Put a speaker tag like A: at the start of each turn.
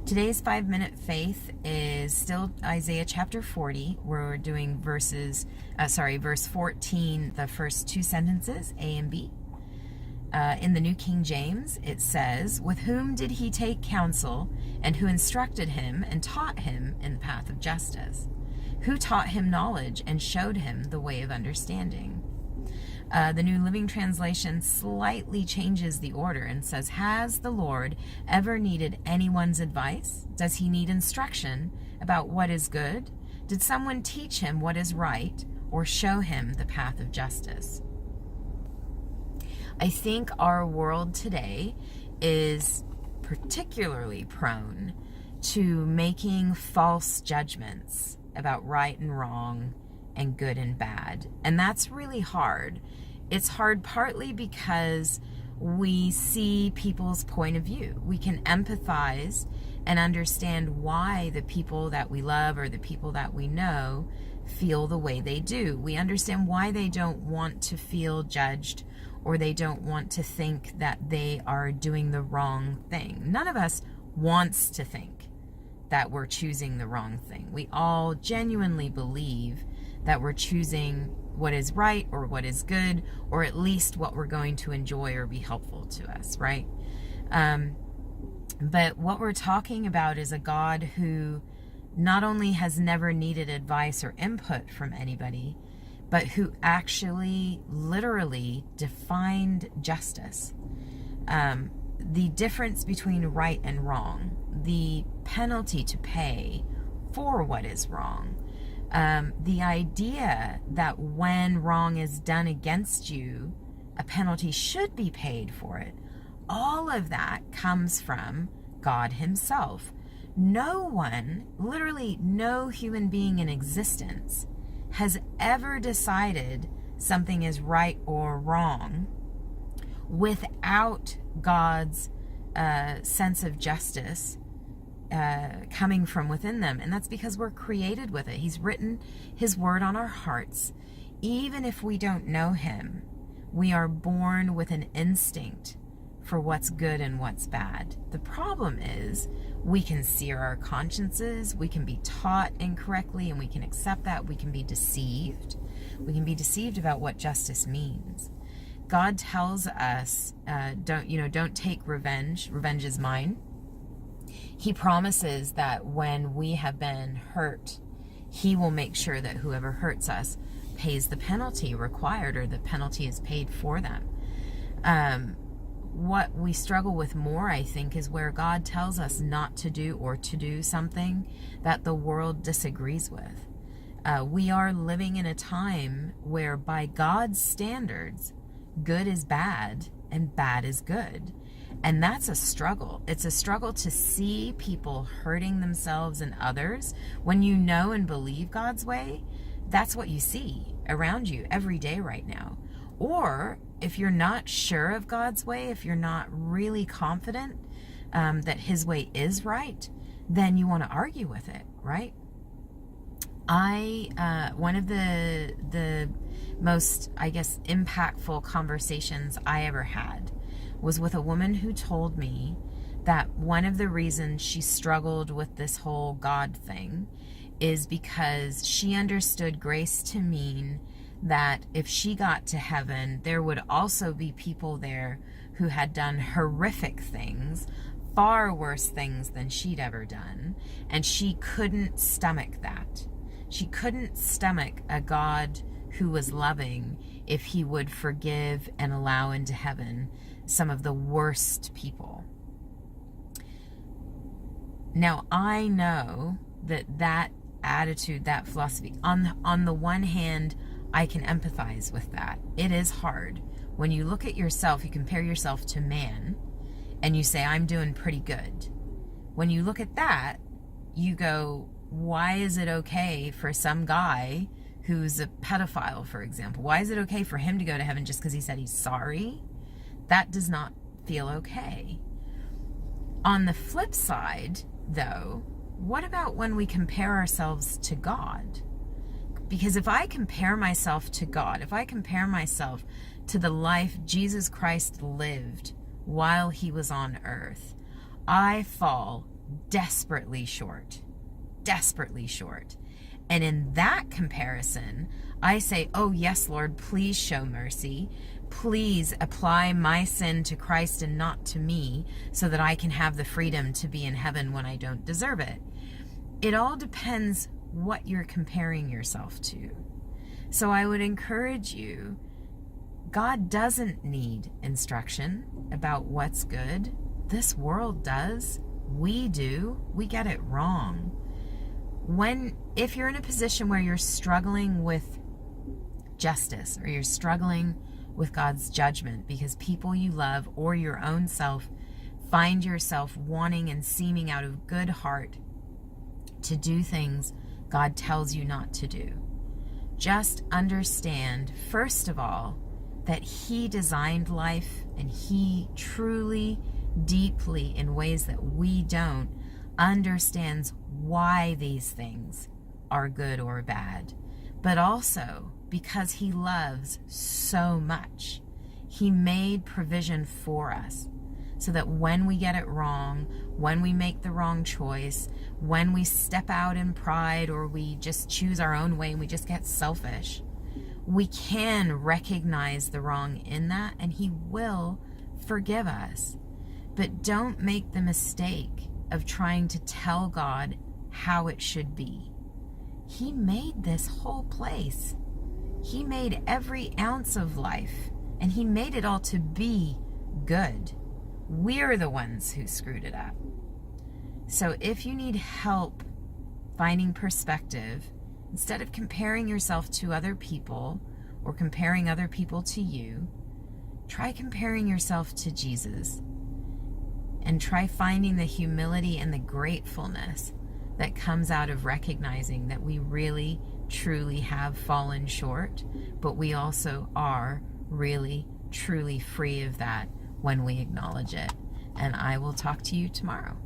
A: Today's 5-minute faith is still Isaiah chapter 40. We're doing verse 14, the first two sentences, A and B. In the New King James, it says, "With whom did he take counsel, and who instructed him and taught him in the path of justice? Who taught him knowledge and showed him the way of understanding?" The New Living Translation slightly changes the order and says, "Has the Lord ever needed anyone's advice? Does he need instruction about what is good? Did someone teach him what is right or show him the path of justice?" I think our world today is particularly prone to making false judgments about right and wrong and good and bad. And that's really hard. It's hard partly because we see people's point of view. We can empathize and understand why the people that we love or the people that we know feel the way they do. We understand why they don't want to feel judged or they don't want to think that they are doing the wrong thing. None of us wants to think that we're choosing the wrong thing. We all genuinely believe that we're choosing what is right or what is good, or at least what we're going to enjoy or be helpful to us, right? But what we're talking about is a God who not only has never needed advice or input from anybody, but who actually literally defined justice. The difference between right and wrong, the penalty to pay for what is wrong, the idea that when wrong is done against you, a penalty should be paid for it. All of that comes from God himself. No one, literally no human being in existence, has ever decided something is right or wrong without God's sense of justice coming from within them. And that's because we're created with it. He's written his word on our hearts. Even if we don't know him, we are born with an instinct for what's good and what's bad. The problem is we can sear our consciences, we can be taught incorrectly, and we can accept that. We can be deceived. We can be deceived about what justice means. God tells us, don't take revenge. Revenge is mine. He promises that when we have been hurt, he will make sure that whoever hurts us pays the penalty required, or the penalty is paid for them. What we struggle with more, I think, is where God tells us not to do or to do something that the world disagrees with. We are living in a time where, by God's standards, good is bad and bad is good. And that's a struggle. It's a struggle to see people hurting themselves and others. When you know and believe God's way, that's what you see around you every day right now. Or if you're not sure of God's way, if you're not really confident that his way is right, then you want to argue with it, right? One of the most, I guess, impactful conversations I ever had was with a woman who told me that one of the reasons she struggled with this whole God thing is because she understood grace to mean that if she got to heaven, there would also be people there who had done horrific things, far worse things than she'd ever done, and she couldn't stomach that. She couldn't stomach a God who was loving if he would forgive and allow into heaven some of the worst people. Now, I know that attitude, that philosophy, on the one hand, I can empathize with that. It is hard. When you look at yourself, you compare yourself to man, and you say, I'm doing pretty good. When you look at that, you go, why is it okay for some guy who's a pedophile, for example? Why is it okay for him to go to heaven just because he said he's sorry? That does not feel okay. On the flip side, though, what about when we compare ourselves to God? Because if I compare myself to God, if I compare myself to the life Jesus Christ lived while he was on earth, I fall desperately short. Desperately short. And in that comparison, I say, oh yes, Lord, please show mercy. Please apply my sin to Christ and not to me, so that I can have the freedom to be in heaven when I don't deserve it. It all depends what you're comparing yourself to. So I would encourage you, God doesn't need instruction about what's good. This world does. We do. We get it wrong. If you're in a position where you're struggling with justice, or you're struggling with God's judgment because people you love or your own self find yourself wanting and seeming out of good heart to do things God tells you not to do, just understand, first of all, that He designed life, and He truly, deeply, in ways that we don't, understands why these things are good or bad. But also, because He loves so much, He made provision for us, so that when we get it wrong, when we make the wrong choice, when we step out in pride, or we just choose our own way and we just get selfish, we can recognize the wrong in that, and He will forgive us. But don't make the mistake of trying to tell God how it should be. He made this whole place. He made every ounce of life, and He made it all to be good. We're the ones who screwed it up. So if you need help finding perspective, instead of comparing yourself to other people or comparing other people to you, try comparing yourself to Jesus, and try finding the humility and the gratefulness that comes out of recognizing that we really, truly have fallen short, but we also are really, truly free of that when we acknowledge it. And I will talk to you tomorrow.